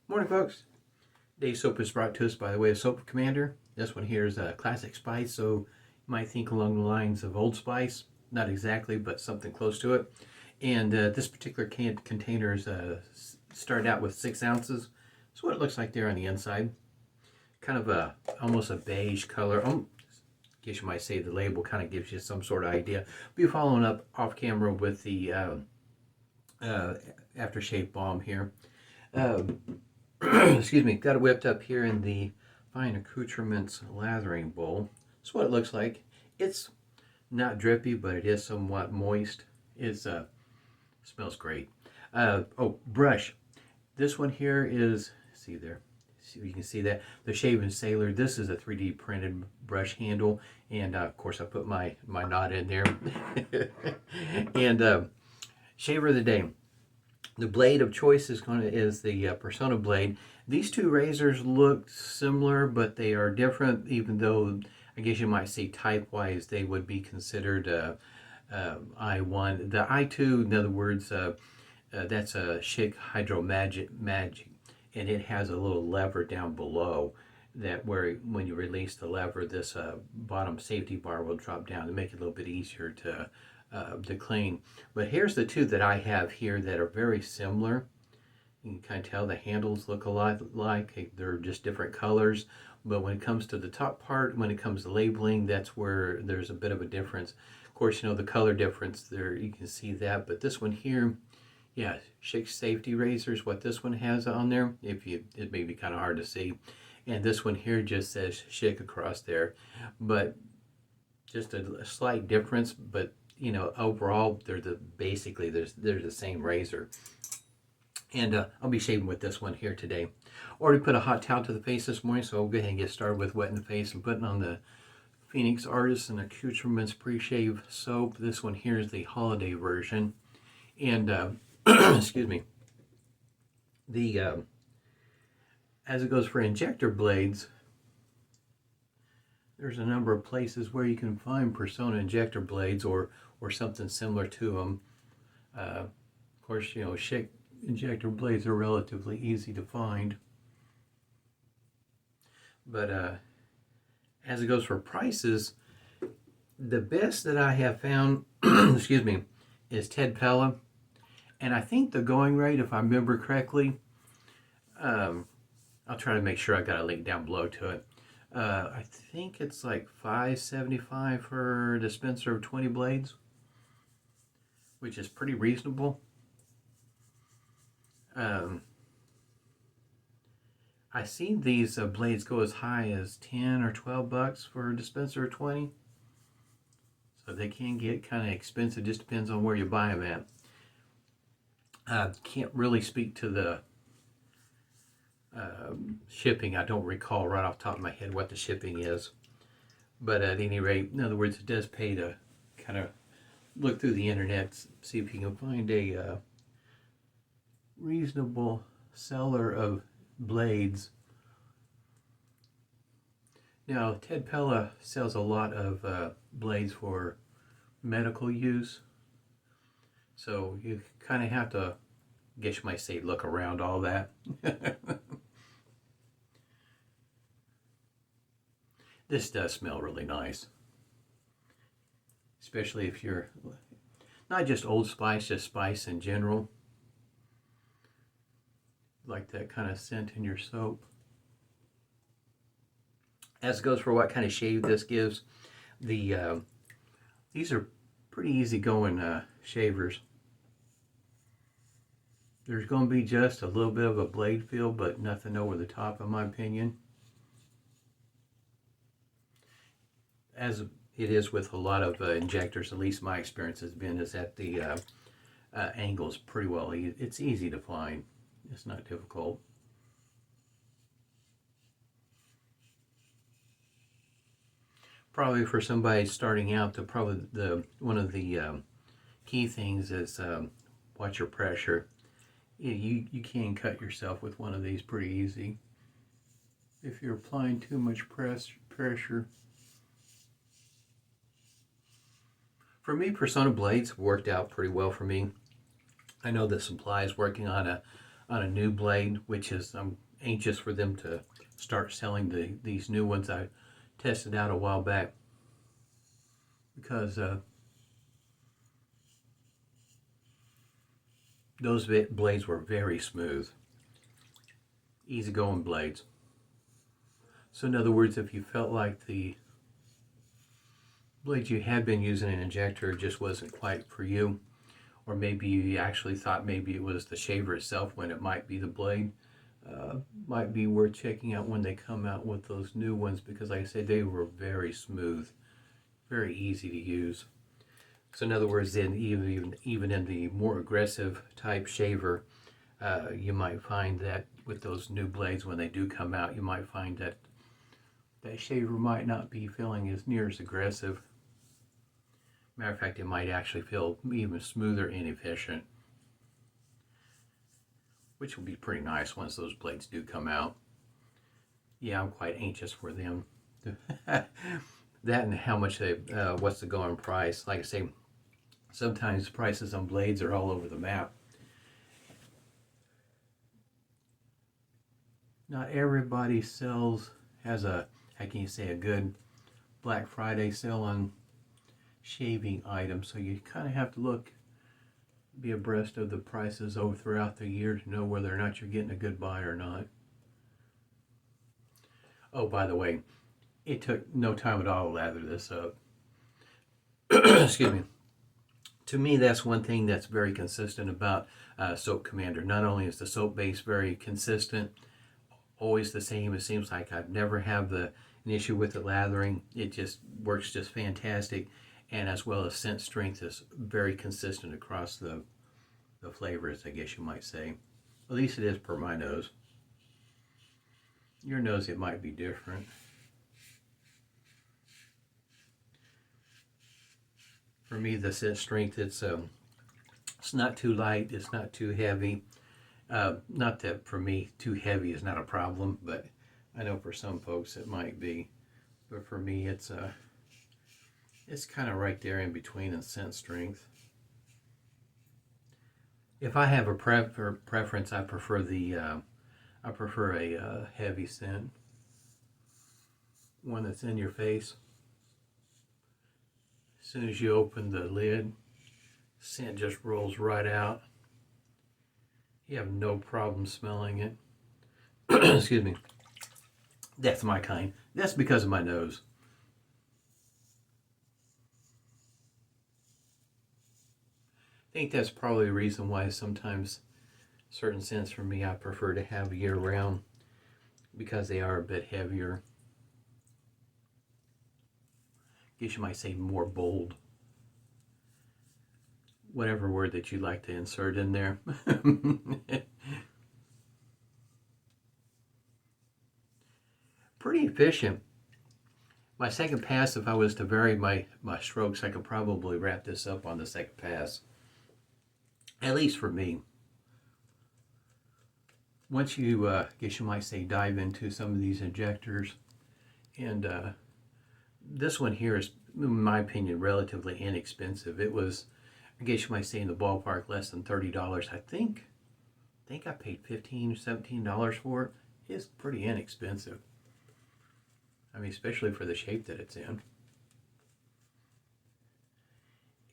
Morning, folks. Today's soap is brought to us by the way of Soap Commander. This one here is a classic spice, so you might think along the lines of Old Spice. Not exactly, but something close to it. And this particular container is started out with 6 ounces. That's what it looks like there on the inside. Kind of almost a beige color. I guess you might say the label kind of gives you some sort of idea. I'll be following up off camera with the aftershave balm here. Excuse me, got it whipped up here in the fine accoutrements lathering bowl. That's what it looks like. It's not drippy, but it is somewhat moist. It smells great. Oh, brush. This one here is, see there, you can see that, the Shaven Sailor. This is a 3D printed brush handle, and of course I put my knot in there. And shaver of the day. The blade of choice is the Personna blade. These two razors look similar, but they are different, even though I guess you might say type-wise they would be considered I1. The I2, in other words, that's a Schick Hydro Magic, and it has a little lever down below that where when you release the lever, this bottom safety bar will drop down to make it a little bit easier to clean. But here's the two that I have here that are very similar. You can kind of tell the handles look a lot like, they're just different colors. But when it comes to the top part, when it comes to labeling, that's where there's a bit of a difference. Of course, you know, the color difference there, you can see that. But this one here, yeah, Schick safety razors, what this one has on there, it may be kind of hard to see. And this one here just says Schick across there. But just a slight difference, but you know, overall, they're basically they're the same razor. And I'll be shaving with this one here today. Already put a hot towel to the face this morning, so I'll go ahead and get started with wetting the face and putting on the Phoenix Artisan Accoutrements Preshave soap. This one here is the Holliday version. And excuse me, the as it goes for injector blades, there's a number of places where you can find Personna injector blades or something similar to them. Of course, you know, Schick injector blades are relatively easy to find. But as it goes for prices, the best that I have found, excuse me, is Ted Pella. And I think the going rate, if I remember correctly, I'll try to make sure I got a link down below to it. I think it's like $5.75 for a dispenser of 20 blades, which is pretty reasonable. I seen these blades go as high as 10 or 12 bucks for a dispenser of 20. So they can get kind of expensive, just depends on where you buy them at. Can't really speak to the shipping. I don't recall right off the top of my head what the shipping is. But at any rate, in other words, it does pay to kind of look through the internet, see if you can find a reasonable seller of blades. Now, Ted Pella sells a lot of blades for medical use. So you kind of have to, I guess you might say, look around all that. This does smell really nice. Especially if you're not just Old Spice, just spice in general. Like that kind of scent in your soap. As it goes for what kind of shave this gives, these are pretty easy going shavers. There's going to be just a little bit of a blade feel, but nothing over the top, in my opinion. As it is with a lot of injectors, at least my experience has been, is that the angle's pretty well, it's easy to find. It's not difficult. Probably for somebody starting out, one of the key things is watch your pressure. You can cut yourself with one of these pretty easy if you're applying too much pressure. For me, Personna blades worked out pretty well for me. I know the supply is working on on a new blade, which is I'm anxious for them to start selling these new ones I tested out a while back, because those blades were very smooth, easygoing blades. So in other words, if you felt like the blade you had been using an injector just wasn't quite for you, or maybe you actually thought maybe it was the shaver itself when it might be the blade, might be worth checking out when they come out with those new ones, because like I said, they were very smooth, very easy to use. So in other words, then even in the more aggressive type shaver, you might find that with those new blades, when they do come out, you might find that that shaver might not be feeling as near as aggressive. Matter of fact, it might actually feel even smoother and efficient, which will be pretty nice once those blades do come out. Yeah, I'm quite anxious for them. That and how much they, what's the going price. Like I say, sometimes prices on blades are all over the map. Not everybody has a, how can you say, a good Black Friday sale on shaving items, so you kind of have to be abreast of the prices over throughout the year to know whether or not you're getting a good buy or not. Oh, by the way, it took no time at all to lather this up. Excuse me. To me, that's one thing that's very consistent about Soap Commander. Not only is the soap base very consistent, always the same. It seems like I've never had an issue with it lathering. It just works just fantastic. And as well as scent strength is very consistent across the flavors, I guess you might say. At least it is per my nose. Your nose, it might be different. For me, the scent strength, it's not too light, it's not too heavy. Not that for me, too heavy is not a problem, but I know for some folks it might be. But for me, it's kind of right there in between in scent strength. If I have a preference, I prefer a heavy scent, one that's in your face. As soon as you open the lid, scent just rolls right out. You have no problem smelling it. Excuse me. That's my kind. That's because of my nose. I think that's probably the reason why sometimes certain scents for me I prefer to have year round, because they are a bit heavier. I guess you might say more bold. Whatever word that you'd like to insert in there. Pretty efficient. My second pass, if I was to vary my strokes, I could probably wrap this up on the second pass. At least for me. Once you, I guess you might say, dive into some of these injectors, and this one here is, in my opinion, relatively inexpensive. It was, I guess you might say, in the ballpark, less than $30. I think I paid $15 or $17 for it. It's pretty inexpensive. I mean, especially for the shape that it's in.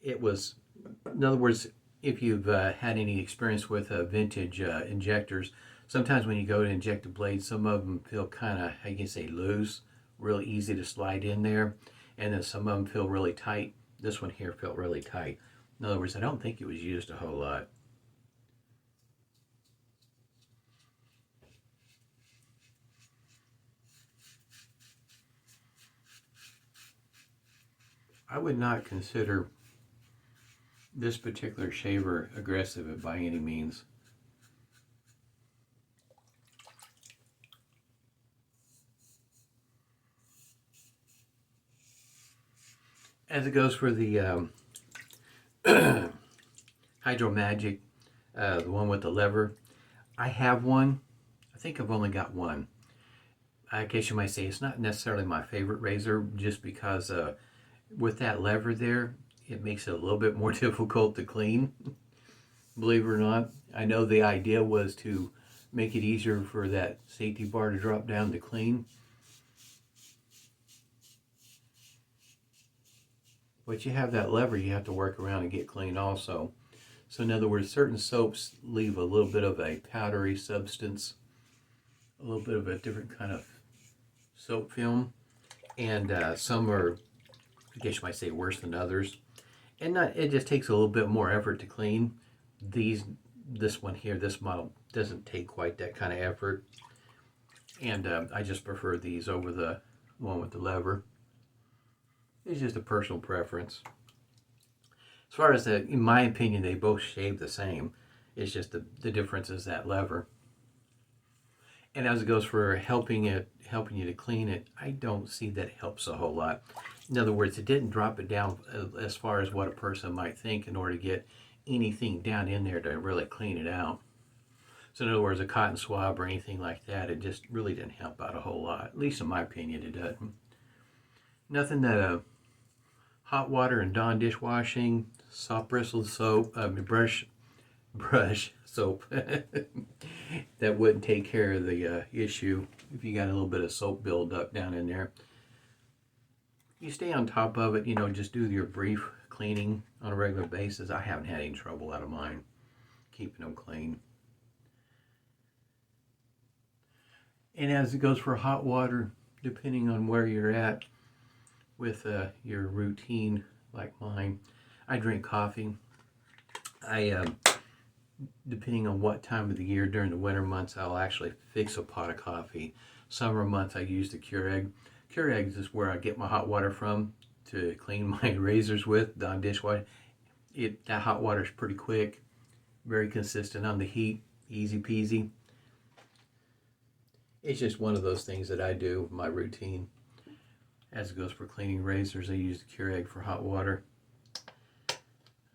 It was, in other words, if you've had any experience with vintage injectors, sometimes when you go to inject a blade, some of them feel kind of, how you can say, loose, real easy to slide in there, and then some of them feel really tight. This one here felt really tight. In other words, I don't think it was used a whole lot. I would not consider this particular shaver aggressive by any means. As it goes for the Hydro Magic, the one with the lever, I have one. I think I've only got one. I guess you might say it's not necessarily my favorite razor, just because with that lever there, it makes it a little bit more difficult to clean. believe it or not. I know the idea was to make it easier for that safety bar to drop down to clean. But you have that lever you have to work around and get clean also. So in other words, certain soaps leave a little bit of a powdery substance, a little bit of a different kind of soap film, and some are, I guess you might say, worse than others. And it just takes a little bit more effort to clean. This one here, this model, doesn't take quite that kind of effort. And I just prefer these over the one with the lever. It's just a personal preference. As far as in my opinion, they both shave the same. It's just the difference is that lever. And as it goes for helping you to clean it, I don't see that it helps a whole lot. In other words, it didn't drop it down as far as what a person might think in order to get anything down in there to really clean it out. So in other words, a cotton swab or anything like that, it just really didn't help out a whole lot. At least in my opinion, it doesn't. Nothing that hot water and Dawn dishwashing, soft bristled soap, brush soap that wouldn't take care of the issue if you got a little bit of soap buildup down in there. You stay on top of it, just do your brief cleaning on a regular basis. I haven't had any trouble out of mine keeping them clean. And as it goes for hot water, depending on where you're at with your routine like mine, I drink coffee. Depending on what time of the year, during the winter months, I'll actually fix a pot of coffee. Summer months, I use the Keurig. Keurig is where I get my hot water from to clean my razors with, Dawn dishwasher. That hot water is pretty quick, very consistent on the heat, easy peasy. It's just one of those things that I do, my routine. As it goes for cleaning razors, I use the Keurig for hot water.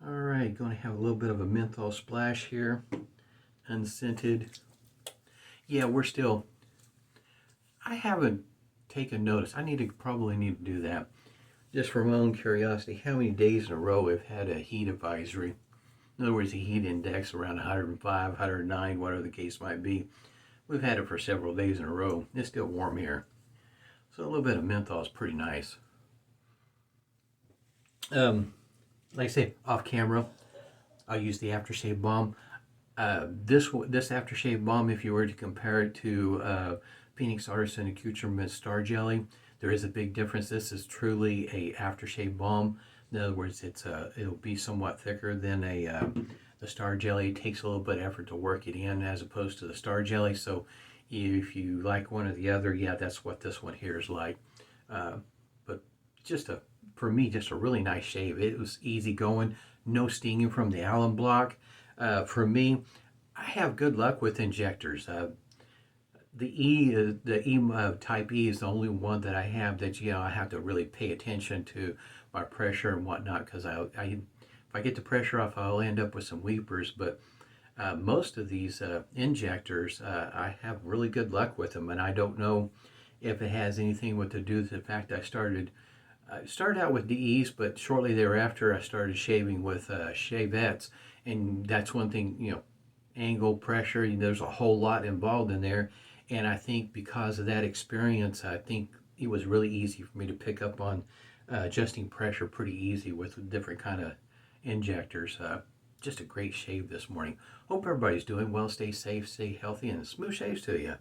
All right, going to have a little bit of a menthol splash here, unscented. Yeah, I haven't taken notice. Probably need to do that. Just for my own curiosity, how many days in a row we've had a heat advisory? In other words, a heat index around 105, 109, whatever the case might be. We've had it for several days in a row. It's still warm here. So a little bit of menthol is pretty nice. Like I say, off camera, I'll use the aftershave balm. This aftershave balm, if you were to compare it to Phoenix Artisan Accoutrement Star Jelly, there is a big difference. This is truly a aftershave balm. In other words, it'll be somewhat thicker than the Star Jelly. It takes a little bit of effort to work it in as opposed to the Star Jelly. So if you like one or the other, yeah, that's what this one here is like. But for me, just a really nice shave. It was easy going, no stinging from the alum block. For me, I have good luck with injectors. The type E is the only one that I have that I have to really pay attention to my pressure and whatnot, because if I get the pressure off, I'll end up with some weepers. But most of these injectors, I have really good luck with them, and I don't know if it has anything to do with the fact I started out with DEs, but shortly thereafter I started shaving with shavettes, and that's one thing, angle, pressure, there's a whole lot involved in there. And I think because of that experience, I think it was really easy for me to pick up on adjusting pressure pretty easy with different kind of injectors. Just a great shave this morning. Hope everybody's doing well. Stay safe, stay healthy, and smooth shaves to you.